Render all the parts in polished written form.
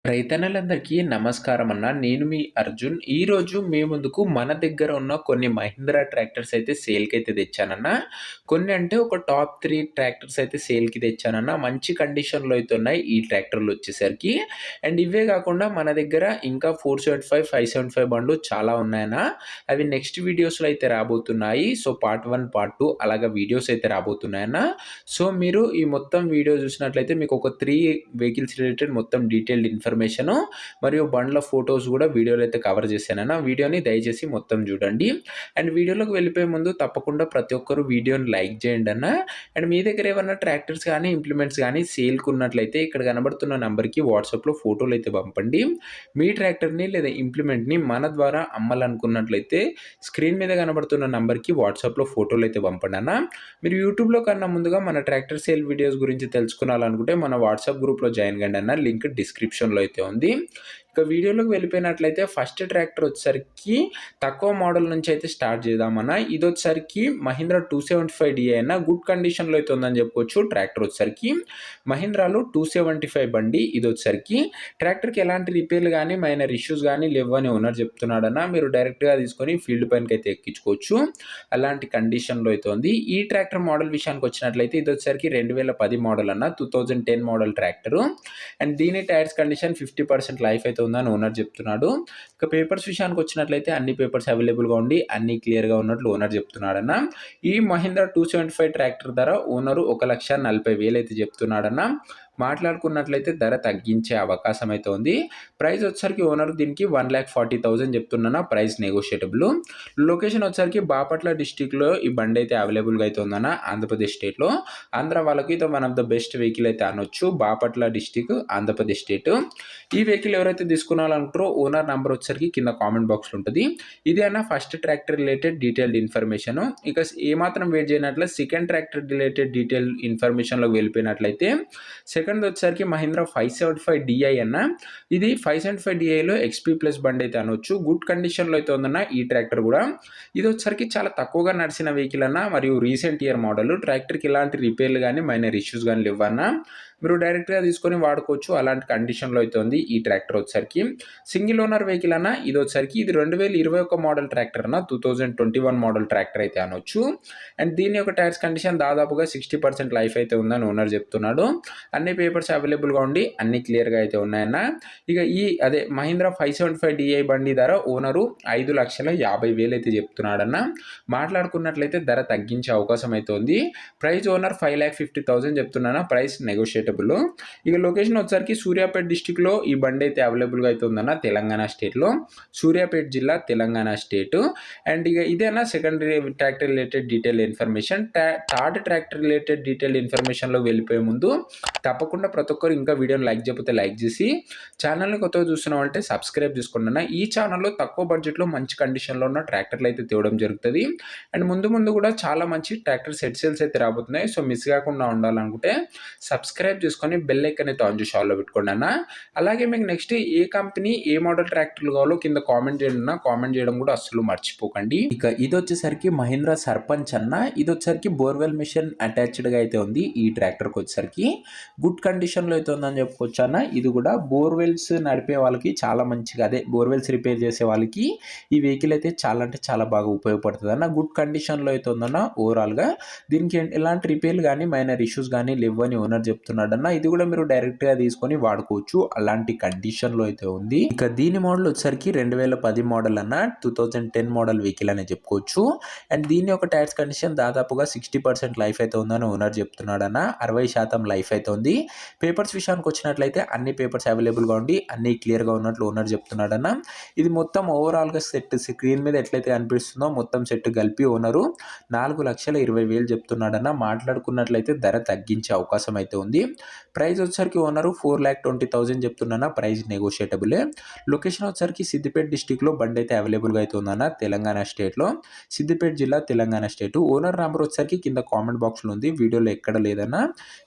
రైతన్నలందరికీ నమస్కారం అన్న. నేను మీ అర్జున్. ఈరోజు మీ ముందుకు మన దగ్గర ఉన్న కొన్ని మహీంద్రా ట్రాక్టర్స్ అయితే సేల్‌కైతే తెచ్చానన్న. కొన్ని అంటే ఒక టాప్ 3 ట్రాక్టర్స్ అయితే సేల్‌కి తెచ్చానన్న. మంచి కండిషన్‌లో అయితే ఉన్నాయి ఈ ట్రాక్టర్‌లొచ్చేసరికి. అండ్ ఇవే కాకుండా మన దగ్గర ఇంకా 475, 575 బండ్లు చాలా ఉన్నాయన్న. అవి నెక్స్ట్ వీడియోస్‌లో అయితే రాబోతున్నాయి. సో, పార్ట్ 1, పార్ట్ 2 అలాగా వీడియోస్ అయితే రాబోతున్నాయన్న. సో, మీరు ఈ మొత్తం వీడియో చూసినట్లయితే మీకు ఒక 3 వెహికల్స్ రిలేటెడ్ మొత్తం డీటెయిల్డ్ ఇన్ఫర్మేషను మరియు బండ్ల ఫోటోస్ కూడా వీడియోలో అయితే కవర్ చేశానన్న. వీడియోని దయచేసి మొత్తం చూడండి. అండ్ వీడియోలోకి వెళ్ళిపోయే ముందు తప్పకుండా ప్రతి ఒక్కరు వీడియోని లైక్ చేయండి అన్న. అండ్ మీ దగ్గర ఏమన్నా ట్రాక్టర్స్ కానీ, ఇంప్లిమెంట్స్ కానీ సేల్‌కి ఉన్నట్లయితే ఇక్కడ కనబడుతున్న నంబర్‌కి వాట్సాప్‌లో ఫోటోలు అయితే పంపండి. మీ ట్రాక్టర్‌ని లేదా ఇంప్లిమెంట్‌ని మన ద్వారా అమ్మాలనుకున్నట్లయితే స్క్రీన్ మీద కనబడుతున్న నంబర్‌కి వాట్సాప్‌లో ఫోటోలు అయితే పంపండి అన్న. మీరు యూట్యూబ్‌లో కన్నా ముందుగా మన ట్రాక్టర్ సేల్ వీడియోస్ గురించి తెలుసుకోవాలనుకుంటే మన వాట్సాప్ గ్రూప్‌లో జాయిన్ కండి అన్న. లింక్ డిస్క్రిప్షన్‌లో అయితే ఉంది. ఇక వీడియోలోకి వెళ్ళిపోయినట్లయితే ఫస్ట్ ట్రాక్టర్ వచ్చేసరికి తక్కువ మోడల్ నుంచి అయితే స్టార్ట్ చేద్దామన్నా. ఇదొచ్చేసరికి మహీంద్రా 275 DI అన్న. గుడ్ కండిషన్‌లో అయితే ఉందని చెప్పుకోవచ్చు. ట్రాక్టర్ వచ్చేసరికి మహీంద్రాలో 275 బండి ఇదొచ్చేసరికి. ట్రాక్టర్‌కి ఎలాంటి రిపేర్లు గానీ, మైనర్ ఇష్యూస్ గానీ లేవ్వని ఓనర్ చెప్తున్నాడన్న. మీరు డైరెక్ట్‌గా తీసుకొని ఫీల్డ్ పైనకైతే ఎక్కించుకోవచ్చు. అలాంటి కండిషన్‌లో అయితే ఉంది. ఈ ట్రాక్టర్ మోడల్ విషయానికి వచ్చినట్లయితే ఇదొచ్చేసరికి 2010 మోడల్ అన్న. 2010 మోడల్ ట్రాక్టరు. అండ్ దీని టైర్స్ కండిషన్ 50% లైఫ్ అయితే ఉందని ఓనర్ చెప్తున్నాడు. ఇక పేపర్స్ విషయానికి వచ్చినట్లయితే అన్ని పేపర్స్ అవైలబుల్‌గా ఉండి అన్నీ క్లియర్‌గా ఉన్నట్లు ఓనర్ చెప్తున్నాడన్న. ఈ మహీంద్రా 275 ట్రాక్టర్ ధర ఓనరు 1,40,000 అయితే చెప్తున్నాడన్న. మాట్లాడుకున్నట్లయితే ధర తగ్గించే అవకాశం అయితే ఉంది. ప్రైస్ వచ్చేసరికి ఓనర్ దీనికి 1,40,000 చెప్తున్నా. ప్రైస్ నెగోషియేటబుల్. లొకేషన్ వచ్చేసరికి బాపట్ల డిస్ట్రిక్ట్‌లో ఈ బండి అయితే అవైలబుల్‌గా అయితే ఉందన్న. ఆంధ్రప్రదేశ్ స్టేట్‌లో. ఆంధ్ర వాళ్ళకి ఇది one of the best vehicle అయితే అనొచ్చు. Bapatla district, Andhra Pradesh state. ఈ వెహికల్ ఎవరైతే తీసుకోవాలనుకుంటారో ఓనర్ నంబర్ వచ్చేసరికి కింద కామెంట్ బాక్స్‌లో ఉంటది. ఇది అన్న first tractor related detailed information. ఇక ఏమాత్రం వెయిట్ చేయనట్లే సెకండ్ ట్రాక్టర్ రిలేటెడ్ డీటెయిల్ ఇన్ఫర్మేషన్‌లోకి వెళ్ళిపోయినట్లయితే సెకండ్ వచ్చేసరికి మహీంద్రా 575 DI అన్న. ఇది 575 DIలో XP ప్లస్ బండి అయితే అనొచ్చు. గుడ్ కండిషన్‌లో అయితే ఉందన్న ఈ ట్రాక్టర్ కూడా. ఇది వచ్చేసరికి చాలా తక్కువగా నడిచిన వెహికల్ అన్న మరియు రీసెంట్ ఇయర్ మోడల్. ట్రాక్టర్‌కి ఎలాంటి రిపేర్లు గానీ, మైనర్ ఇష్యూస్ గానీ లేవన్న. మీరు డైరెక్ట్‌గా తీసుకొని వాడుకోవచ్చు. అలాంటి కండిషన్‌లో అయితే ఉంది ఈ ట్రాక్టర్ వచ్చేసరికి. సింగిల్ ఓనర్ వెహికల్ అన్న. ఇది వచ్చేసరికి ఇది 2021 మోడల్ ట్రాక్టర్ అన్న. 2021 మోడల్ ట్రాక్టర్ అయితే అనొచ్చు. అండ్ దీని యొక్క టైర్స్ కండిషన్ దాదాపుగా 60% లైఫ్ అయితే ఉందని ఓనర్ చెప్తున్నాడు. అన్ని పేపర్స్ అవైలబుల్‌గా ఉండి అన్ని క్లియర్‌గా అయితే ఉన్నాయన్న. ఇక అదే మహీంద్రా 575 DI బండి ధర ఓనరు 5,50,000 అయితే చెప్తున్నాడన్న. మాట్లాడుకున్నట్లయితే ధర తగ్గించే అవకాశం అయితే ఉంది. ప్రైస్ ఓనర్ 5,50,000 చెప్తున్నాను. ప్రైస్ నెగోషియేటబుల్. ఇక లొకేషన్ వచ్చేసరికి సూర్యాపేట డిస్ట్రిక్ట్‌లో ఈ బండి అయితే అవైలబుల్‌గా అయితే ఉందన్న. తెలంగాణ స్టేట్‌లో. సూర్యాపేట జిల్లా, తెలంగాణ స్టేట్. అండ్ ఇక ఇదేనా secondary tractor related detail information. Third tractor related detail ఇన్ఫర్మేషన్‌లోకి వెళ్ళిపోయే ముందు తప్పకుండా ప్రతి ఒక్కరు ఇంకా వీడియోని లైక్ చేయకపోతే లైక్ చేసి ఛానల్‌ని కొత్తగా చూస్తున్నామంటే సబ్స్క్రైబ్ చేసుకోండి అన్న. ఈ ఛానల్‌లో తక్కువ బడ్జెట్‌లో మంచి కండిషన్‌లో ఉన్న ట్రాక్టర్లు అయితే తేవడం జరుగుతది. అండ్ ముందు ముందు కూడా చాలా మంచి ట్రాక్టర్ సెట్ సేల్స్ అయితే రాబోతున్నాయి. సో, మిస్ కాకుండా ఉండాలనుకుంటే సబ్స్క్రైబ్ చేసుకొని బెల్ ఐకాన్ అయితే ఆన్ చేసి ఆల్‌లో పెట్టుకోండి అన్న. అలాగే మీకు నెక్స్ట్ ఏ కంపెనీ, ఏ మోడల్ ట్రాక్టర్లు కావాలో కింద కామెంట్ చేయండి అన్న. కామెంట్ చేయడం కూడా అస్సలు మర్చిపోకండి. ఇక ఇదొచ్చేసరికి మహీంద్రా సర్పంచ్ అన్న. ఇదొచ్చేసరికి బోర్‌వెల్ మిషన్ అటాచ్డ్‌గా అయితే ఉంది ఈ ట్రాక్టర్‌కి వచ్చేసరికి. గుడ్ కండిషన్‌లో అయితే ఉందని చెప్పుకోవచ్చు అన్న. ఇది కూడా బోర్‌వెల్స్ నడిపే వాళ్ళకి చాలా మంచిగా అదే బోర్‌వెల్స్ రిపేర్ చేసే వాళ్ళకి ఈ వెహికల్ అయితే చాలా అంటే చాలా బాగా ఉపయోగపడుతుంది అన్న. గుడ్ కండిషన్‌లో అయితే ఉందన్న ఓవరాల్‌గా. దీనికి ఎలాంటి రిపేర్లు గానీ, మైనర్ ఇష్యూస్ గానీ లేవని ఓనర్ చెప్తున్నాడన్న. ఇది కూడా మీరు డైరెక్ట్‌గా తీసుకొని వాడుకోవచ్చు. అలాంటి కండిషన్‌లో అయితే ఉంది. ఇక దీని మోడల్ వచ్చేసరికి 2010 మోడల్ అన్న. 2010 మోడల్ వెహికల్ అనే చెప్పుకోవచ్చు. అండ్ దీని యొక్క టైర్స్ కండిషన్ దాదాపుగా 60% లైఫ్ అయితే ఉందని ఓనర్ చెప్తున్నాడన్న. 60% లైఫ్ అయితే ఉంది. పేపర్స్ విషయానికి వచ్చినట్లయితే అన్ని పేపర్స్ అవైలబుల్‌గా ఉండి అన్నీ క్లియర్‌గా ఉన్నట్లు ఓనర్ చెప్తున్నాడన్న. ఇది మొత్తం ఓవరాల్‌గా సెట్ స్క్రీన్ మీద ఎట్లయితే కనిపిస్తుందో మొత్తం సెట్ కలిపి ఓనరు 4,20,000 చెప్తున్నాడన్న. మాట్లాడుకున్నట్లయితే ధర తగ్గించే అవకాశం అయితే ఉంది. ప్రైస్ వచ్చేసరికి ఓనరు 4,20,000 చెప్తున్నా. ప్రైస్ నెగోషియేటబులే. లొకేషన్ వచ్చేసరికి సిద్దిపేట డిస్ట్రిక్ట్‌లో బండి అయితే అవైలబుల్‌గా అయితే ఉందన్న. తెలంగాణ స్టేట్‌లో. సిద్దిపేట జిల్లా, తెలంగాణ స్టేట్. ఓనర్ నంబర్ వచ్చేసరికి కింద కామెంట్ బాక్స్‌లో ఉంది. వీడియోలో ఎక్కడ లేదన్న.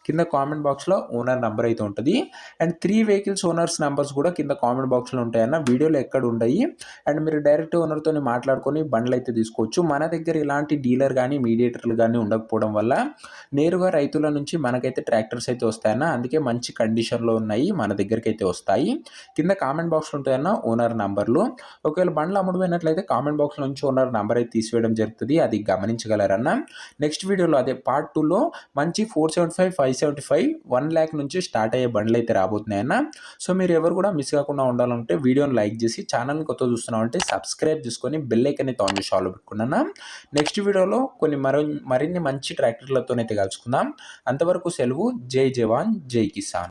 కింద కామెంట్ బాక్స్‌లో ఓనర్ నంబర్ అయితే ఉంటది. అండ్ 3 వెహికల్స్ ఓనర్స్ నంబర్స్ కూడా కింద కామెంట్ బాక్స్‌లో ఉంటాయన్న. వీడియోలో ఎక్కడ ఉండయి. అండ్ మీరు డైరెక్ట్ ఓనర్‌తోని మాట్లాడుకొని బండ్లు అయితే తీసుకోవచ్చు. మన దగ్గర ఇలాంటి డీలర్ గానీ, మీడియేటర్లు గానీ ఉండకపోవడం వల్ల నేరుగా రైతుల నుంచి మనకైతే ట్రాక్టర్స్ అయితే వస్తాయన్న. అందుకే మంచి కండిషన్‌లో ఉన్నాయి మన దగ్గరికైతే వస్తాయి. కింద కామెంట్ బాక్స్‌లో ఉంటాయన్న ఓనర్ నంబర్‌లు. ఒకవేళ బండ్లు అమ్ముడుపోయినట్లయితే కామెంట్ బాక్స్‌లో నుంచి ఓనర్ నంబర్ అయితే తీసివేయడం జరుగుతది. అది గమనించగలరన్న. నెక్స్ట్ వీడియోలో అదే పార్ట్ 2లో మంచి 475, 575, 1,00,000 నుంచి స్టార్ట్ అయ్యే బండ్లయితే రాబోతున్నాయన్న. సో మీరు ఎవరు కూడా మిస్ కాకుండా ఉండాలంటే వీడియోని లైక్ చేసి ఛానల్‌ని కొత్తగా చూస్తున్నామంటే సబ్స్క్రైబ్ చేసుకొని బెల్ ఐకాన్ అయితే ఆన్ చేసి ఆల్‌లో పెట్టుకోండన్న. నెక్స్ట్ వీడియోలో మరిన్ని మంచి ట్రాక్టర్లతోనైతే కలుసుకుందాం. అంతవరకు సెలవు. జై జవాన్, జై కిసాన్.